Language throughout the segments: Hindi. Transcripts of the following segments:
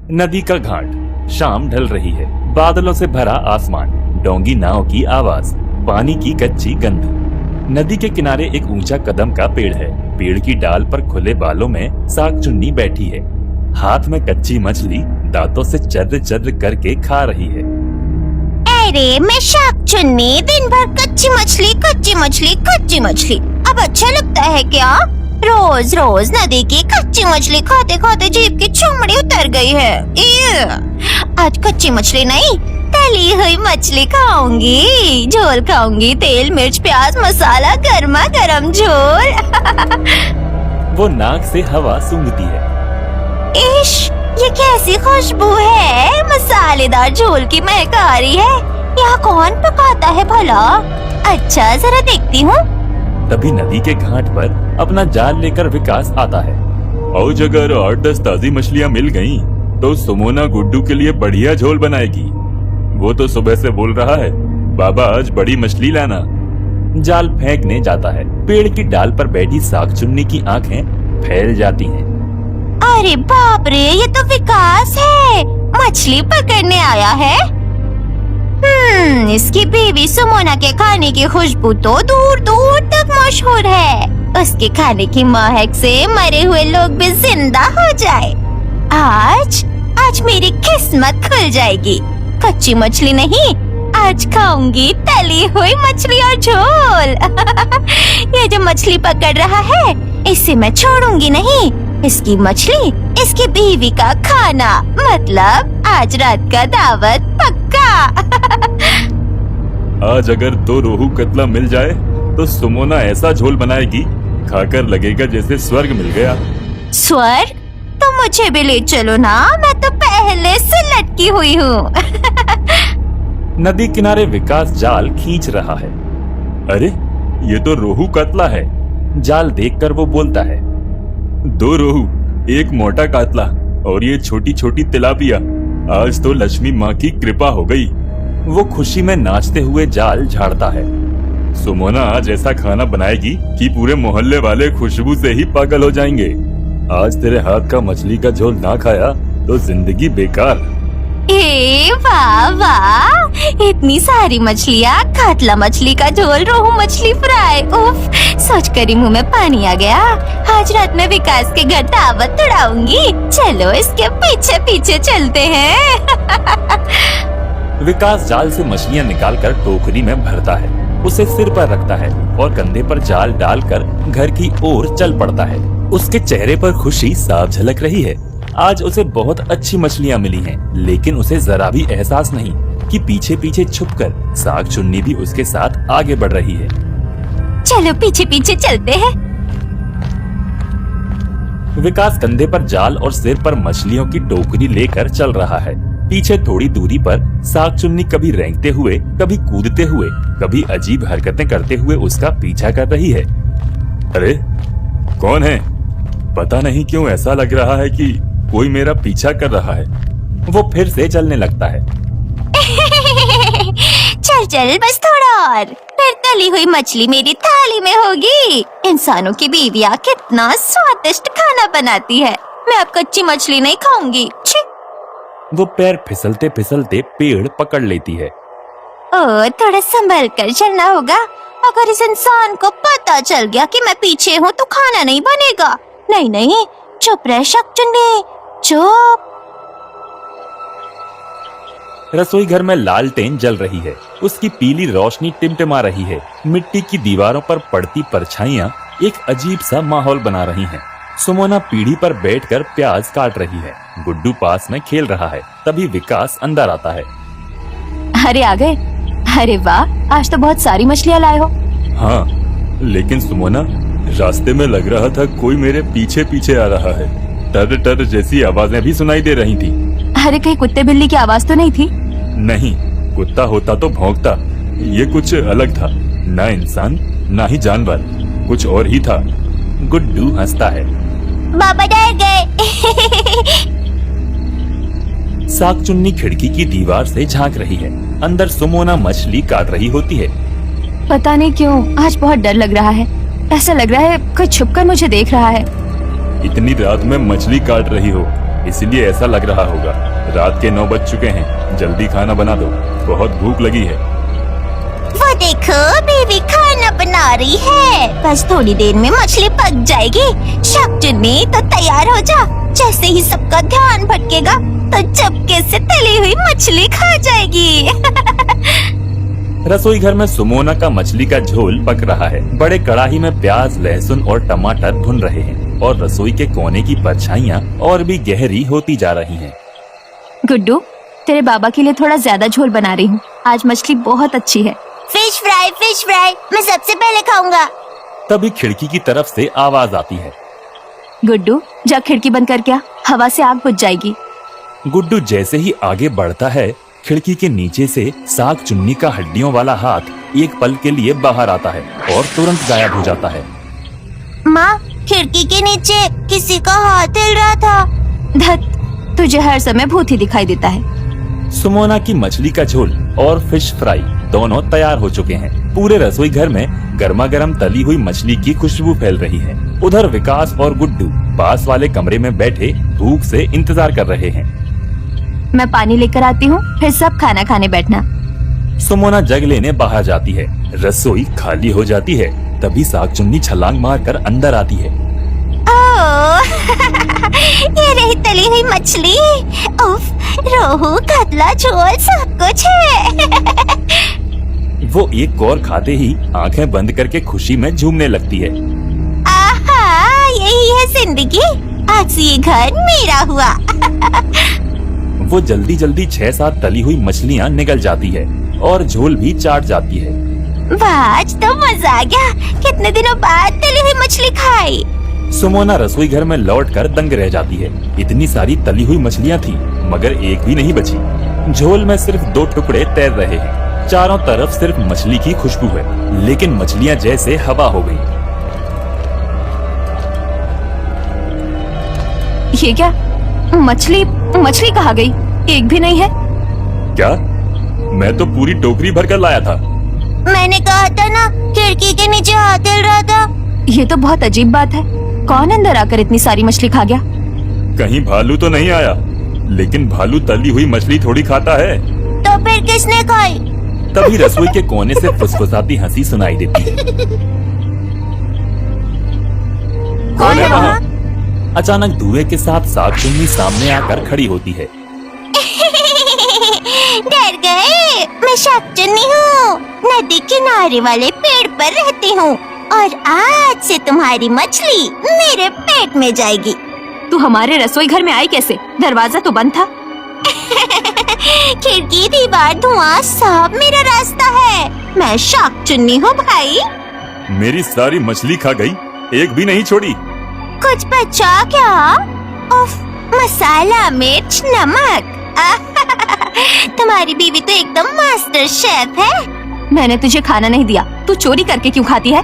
नदी का घाट, शाम ढल रही है, बादलों से भरा आसमान, डोंगी नाव की आवाज, पानी की कच्ची गंध। नदी के किनारे एक ऊंचा कदम का पेड़ है। पेड़ की डाल पर खुले बालों में साग चुन्नी बैठी है। हाथ में कच्ची मछली दांतों से चर्र चर्र करके खा रही है। अरे मैं शाक चुन्नी, दिन भर कच्ची मछली कच्ची मछली कच्ची मछली। अब अच्छा लगता है क्या? रोज रोज नदी की कच्ची मछली खाते खाते जीभ की चमड़ी उतर गई है। आज कच्ची मछली नहीं, तली हुई मछली खाऊंगी, झोल खाऊंगी, तेल मिर्च प्याज मसाला गर्मा गर्म झोल। वो नाक से हवा सूंघती है। इश, ये कैसी खुशबू है, मसालेदार झोल की महक आ रही है। यहाँ कौन पकाता है भला? अच्छा जरा देखती हूँ। तभी नदी के घाट पर अपना जाल लेकर विकास आता है। और अगर 8-10 ताजी मछलियाँ मिल गयी तो सुमोना गुड्डू के लिए बढ़िया झोल बनाएगी। वो तो सुबह से बोल रहा है, बाबा आज बड़ी मछली लाना। जाल फेंकने जाता है। पेड़ की डाल पर बैठी साग चुन्नी की आंखें फैल जाती हैं। अरे बाप रे, ये तो विकास है, मछली पकड़ने आया है। इसकी बीवी सुमोना के खाने की खुशबू तो दूर दूर तक मशहूर है। उसके खाने की महक से मरे हुए लोग भी जिंदा हो जाए। आज मेरी किस्मत खुल जाएगी। कच्ची मछली नहीं, आज खाऊंगी तली हुई मछली और झोल। ये जो मछली पकड़ रहा है, इसे मैं छोड़ूंगी नहीं। इसकी मछली, इसकी बीवी का खाना, मतलब आज रात का दावत पक्का। आज अगर 2 रोहू कतला मिल जाए तो सुमोना ऐसा झोल बनाएगी, खाकर लगेगा जैसे स्वर्ग मिल गया। स्वर्ग? तो मुझे भी ले चलो ना, मैं तो पहले से लटकी हुई हूँ। नदी किनारे विकास जाल खींच रहा है। अरे ये तो रोहू कतला है। जाल देखकर वो बोलता है, 2 रोहू, एक मोटा कातला और ये छोटी छोटी तिलापिया। आज तो लक्ष्मी माँ की कृपा हो गई। वो खुशी में नाचते हुए जाल झाड़ता है। सुमोना आज ऐसा खाना बनाएगी कि पूरे मोहल्ले वाले खुशबू से ही पागल हो जाएंगे। आज तेरे हाथ का मछली का झोल ना खाया तो जिंदगी बेकार। ए वाह वाह, इतनी सारी मछलियाँ, कातला मछली का झोल, रोहू मछली फ्राई, उफ, सोच कर ही मुँह में पानी आ गया। आज रात में विकास के घर दावत उड़ाऊंगी। चलो इसके पीछे पीछे चलते हैं। विकास जाल से मछलियाँ निकालकर टोकरी में भरता है, उसे सिर पर रखता है और कंधे पर जाल डालकर घर की ओर चल पड़ता है। उसके चेहरे पर खुशी साफ झलक रही है। आज उसे बहुत अच्छी मछलियाँ मिली हैं, लेकिन उसे जरा भी एहसास नहीं कि पीछे पीछे छुपकर साग चुन्नी भी उसके साथ आगे बढ़ रही है। चलो पीछे पीछे चलते हैं। विकास कंधे पर जाल और सिर पर मछलियों की टोकरी लेकर चल रहा है। पीछे थोड़ी दूरी पर साग चुन्नी कभी रेंगते हुए, कभी कूदते हुए, कभी अजीब हरकतें करते हुए उसका पीछा कर रही है। अरे कौन है? पता नहीं क्यों ऐसा लग रहा है कि कोई मेरा पीछा कर रहा है। वो फिर से चलने लगता है। चल चल बस थोड़ा और, फिर तली हुई मछली मेरी थाली में होगी। इंसानों की बीवियाँ कितना स्वादिष्ट खाना बनाती है। मैं अब कच्ची मछली नहीं खाऊंगी। वो पैर फिसलते फिसलते पेड़ पकड़ लेती है। ओ, थोड़ा संभल कर चलना होगा। अगर इस इंसान को पता चल गया कि मैं पीछे हूँ तो खाना नहीं बनेगा। नहीं नहीं, चुप रह शाक चुन्नी, चुप। रसोई घर में लालटेन जल रही है। उसकी पीली रोशनी टिमटिमा रही है। मिट्टी की दीवारों पर पड़ती परछाइयाँ एक अजीब सा माहौल बना रही हैं। सुमोना पीढ़ी पर बैठकर प्याज काट रही है। गुड्डू पास में खेल रहा है। तभी विकास अंदर आता है। अरे आ गए? अरे वाह, आज तो बहुत सारी मछलियाँ लाए हो। हाँ, लेकिन सुमोना, रास्ते में लग रहा था कोई मेरे पीछे पीछे आ रहा है। टर टर जैसी आवाजें भी सुनाई दे रही थी। अरे कहीं कुत्ते बिल्ली की आवाज तो नहीं थी? नहीं, कुत्ता होता तो भौंकता। ये कुछ अलग था, ना इंसान ना ही जानवर, कुछ और ही था। गुड्डू हंसता है। बाबा डर गए। साग चुन्नी खिड़की की दीवार से झांक रही है। अंदर सुमोना मछली काट रही होती है। पता नहीं क्यों आज बहुत डर लग रहा है। ऐसा लग रहा है कोई छुपकर मुझे देख रहा है। इतनी रात में मछली काट रही हो, इसलिए ऐसा लग रहा होगा। रात के 9 बज चुके हैं, जल्दी खाना बना दो, बहुत भूख लगी है। वो देखो बेबी खाना बना रही है, बस थोड़ी देर में मछली पक जाएगी। शाकचुन्नी तो तैयार हो जा, जैसे ही सबका ध्यान भटकेगा तो चुपके से तली हुई मछली खा जाएगी। रसोई घर में सुमोना का मछली का झोल पक रहा है। बड़े कड़ाही में प्याज, लहसुन और टमाटर भुन रहे हैं और रसोई के कोने की परछाइयाँ और भी गहरी होती जा रही हैं। गुड्डू, तेरे बाबा के लिए थोड़ा ज्यादा झोल बना रही हूँ। आज मछली बहुत अच्छी है। फिश फ्राई मैं सबसे पहले खाऊंगा। तभी खिड़की की तरफ से आवाज आती है। गुड्डू, जा खिड़की बंद कर क्या, हवा से आग बुझ जाएगी। गुड्डू जैसे ही आगे बढ़ता है, खिड़की के नीचे से शाकचुन्नी का हड्डियों वाला हाथ एक पल के लिए बाहर आता है और तुरंत गायब हो जाता है। माँ, खिड़की के नीचे किसी का हाथ हिल रहा था। धत, तुझे हर समय भूत ही दिखाई देता है। सुमोना की मछली का झोल और फिश फ्राई दोनों तैयार हो चुके हैं। पूरे रसोई घर में गर्मा गर्म तली हुई मछली की खुशबू फैल रही है। उधर विकास और गुड्डू पास वाले कमरे में बैठे भूख से इंतजार कर रहे हैं। मैं पानी लेकर आती हूँ, फिर सब खाना खाने बैठना। सुमोना जग लेने बाहर जाती है। रसोई खाली हो जाती है। तभी शाकचुन्नी छलांग मारकर अंदर आती है। ओह, ये रही तली हुई मछली। उफ, रोहू, कतला, झोल सब कुछ है। वो एक कौर खाते ही आंखें बंद करके खुशी में झूमने लगती है। आहा, यही है जिंदगी। आज से ये घर मेरा हुआ। वो जल्दी जल्दी 6-7 तली हुई मछलियाँ निगल जाती है और झोल भी चाट जाती है। वाह, आज तो मजा आ गया। कितने दिनों बाद तली हुई मछली खाई। सुमोना रसोई घर में लौटकर दंग रह जाती है। इतनी सारी तली हुई मछलियाँ थी, मगर एक भी नहीं बची। झोल में सिर्फ 2 टुकड़े तैर रहे हैं। चारों तरफ सिर्फ मछली की खुशबू है, लेकिन मछलियाँ जैसे हवा हो गई। ये क्या, मछली कहाँ गई? एक भी नहीं है। क्या? मैं तो पूरी टोकरी भरकर लाया था। मैंने कहा था ना, खिड़की के नीचे हाथ हिल रहा था। ये तो बहुत अजीब बात है। कौन अंदर आकर इतनी सारी मछली खा गया? कहीं भालू तो नहीं आया? लेकिन भालू तली हुई मछली थोड़ी खाता है। तो फिर किसने खाई? तभी रसोई के कोने से फुसफुसाती हंसी सुनाई देती है। कौन है वहाँ? अचानक धुएं के साथ शाकचुन्नी सामने आकर खड़ी होती है। डर गए? मैं शाकचुन्नी हूँ, नदी किनारे वाले पेड़ पर रहती हूँ और आज से तुम्हारी मछली मेरे पेट में जाएगी। तू हमारे रसोई घर में आई कैसे? दरवाजा तो बंद था। खिड़की, दीवार, धुआं सब मेरा रास्ता है। मैं शाकचुन्नी हूँ भाई। मेरी सारी मछली खा गई, एक भी नहीं छोड़ी। कुछ बचा क्या? उफ, मसाला, मिर्च, नमक। तुम्हारी बीवी तो एकदम मास्टर शेफ है। मैंने तुझे खाना नहीं दिया, तू चोरी करके क्यों खाती है?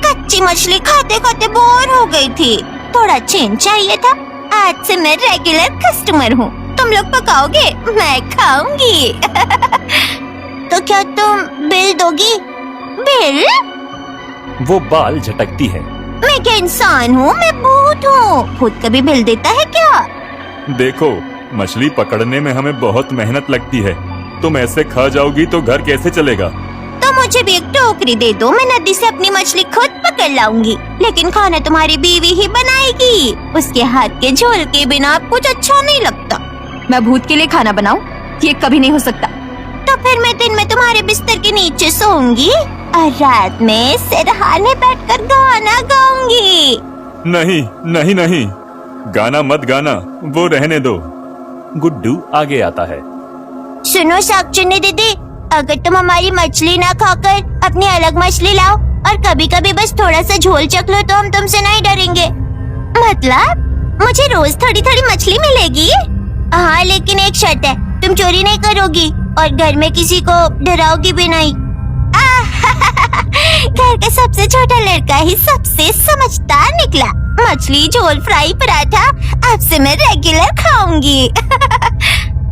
कच्ची मछली खाते खाते बोर हो गई थी, थोड़ा चेंज चाहिए था। आज से मैं रेगुलर कस्टमर हूँ। तुम लोग पकाओगे, मैं खाऊंगी। तो क्या तुम बिल दोगी? बिल? वो बाल झटकती है। मैं क्या इंसान हूँ? मैं भूत हूँ। भूत कभी बिल देता है क्या? देखो, मछली पकड़ने में हमें बहुत मेहनत लगती है। तुम ऐसे खा जाओगी तो घर कैसे चलेगा? तो मुझे भी एक टोकरी दे दो, मैं नदी से अपनी मछली खुद पकड़ लाऊंगी। लेकिन खाना तुम्हारी बीवी ही बनाएगी। उसके हाथ के झोल के बिना कुछ अच्छा नहीं लगता। मैं भूत के लिए खाना बनाऊं? ये कभी नहीं हो सकता। तो फिर मैं दिन में तुम्हारे बिस्तर के नीचे सोऊंगी और रात में सिरहाने बैठकर गाना गाऊंगी। नहीं नहीं नहीं, गाना मत गाना, वो रहने दो। गुड्डू आगे आता है। सुनो शाकचुन्नी दीदी, अगर तुम हमारी मछली ना खाकर अपनी अलग मछली लाओ और कभी कभी बस थोड़ा सा झोल चख लो तो हम तुमसे नहीं डरेंगे। मतलब मुझे रोज थोड़ी थोड़ी मछली मिलेगी? हाँ, लेकिन एक शर्त है, तुम चोरी नहीं करोगी और घर में किसी को डराओगी भी नहीं। घर का सबसे छोटा लड़का ही सबसे समझदार निकला। मछली, झोल, फ्राई, पराठा अब से मैं रेगुलर खाऊंगी।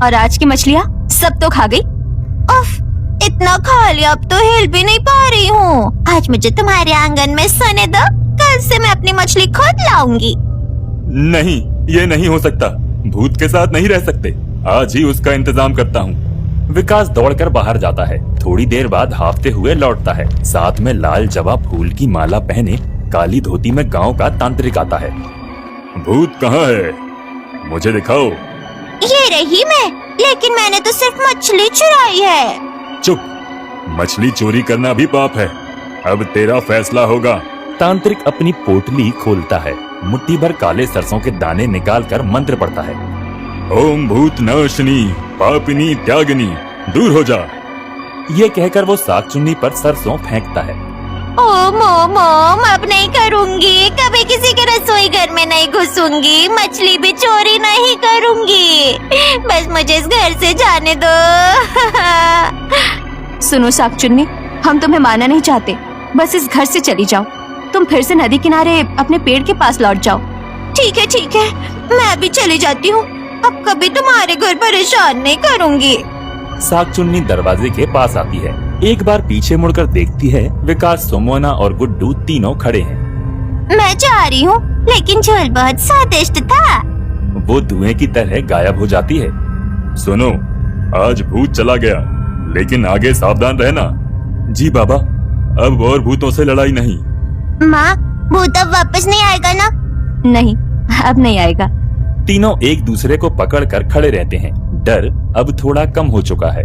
और आज की मछलियाँ सब तो खा गई। उफ, इतना खा लिया, अब तो हिल भी नहीं पा रही हूँ। आज मुझे तुम्हारे आंगन में सोने दो, कल से मैं अपनी मछली खुद लाऊंगी। नहीं, ये नहीं हो सकता। भूत के साथ नहीं रह सकते। आज ही उसका इंतजाम करता हूँ। विकास दौड़कर बाहर जाता है। थोड़ी देर बाद हाफते हुए लौटता है। साथ में लाल जवा फूल की माला पहने काली धोती में गांव का तांत्रिक आता है। भूत कहाँ है? मुझे दिखाओ। ये रही मैं, लेकिन मैंने तो सिर्फ मछली चुराई है। चुप, मछली चोरी करना भी पाप है। अब तेरा फैसला होगा। तांत्रिक अपनी पोटली खोलता है, मुट्ठी भर काले सरसों के दाने निकालकर मंत्र पढ़ता है। ओम भूत नाशनी पापिनी त्यागनी, दूर हो जा। ये कहकर वो सागचुन्नी पर सरसों फेंकता है। ओम, अब नहीं करूंगी, कभी किसी के रसोई घर में नहीं घुसूंगी, मछली भी चोरी नहीं करूंगी, बस मुझे इस घर से जाने दो। सुनो सागचुन्नी, हम तुम्हें माना नहीं चाहते, बस इस घर से चली जाओ। तुम फिर से नदी किनारे अपने पेड़ के पास लौट जाओ। ठीक है, मैं भी चली जाती हूँ। अब कभी तुम्हारे घर परेशान नहीं करूंगी। सागचुन्नी दरवाजे के पास आती है। एक बार पीछे मुड़कर देखती है, विकास, सोमोना और गुड्डू तीनों खड़े हैं। मैं जा रही हूँ, लेकिन झोल बहुत स्वादिष्ट था। वो धुएं की तरह गायब हो जाती है। सुनो, आज भूत चला गया, लेकिन आगे सावधान रहना। जी बाबा, अब और भूतों से लड़ाई नहीं। माँ, भूत अब वापस नहीं आएगा ना? नहीं, अब नहीं आएगा। तीनों एक दूसरे को पकड़कर खड़े रहते हैं। डर अब थोड़ा कम हो चुका है।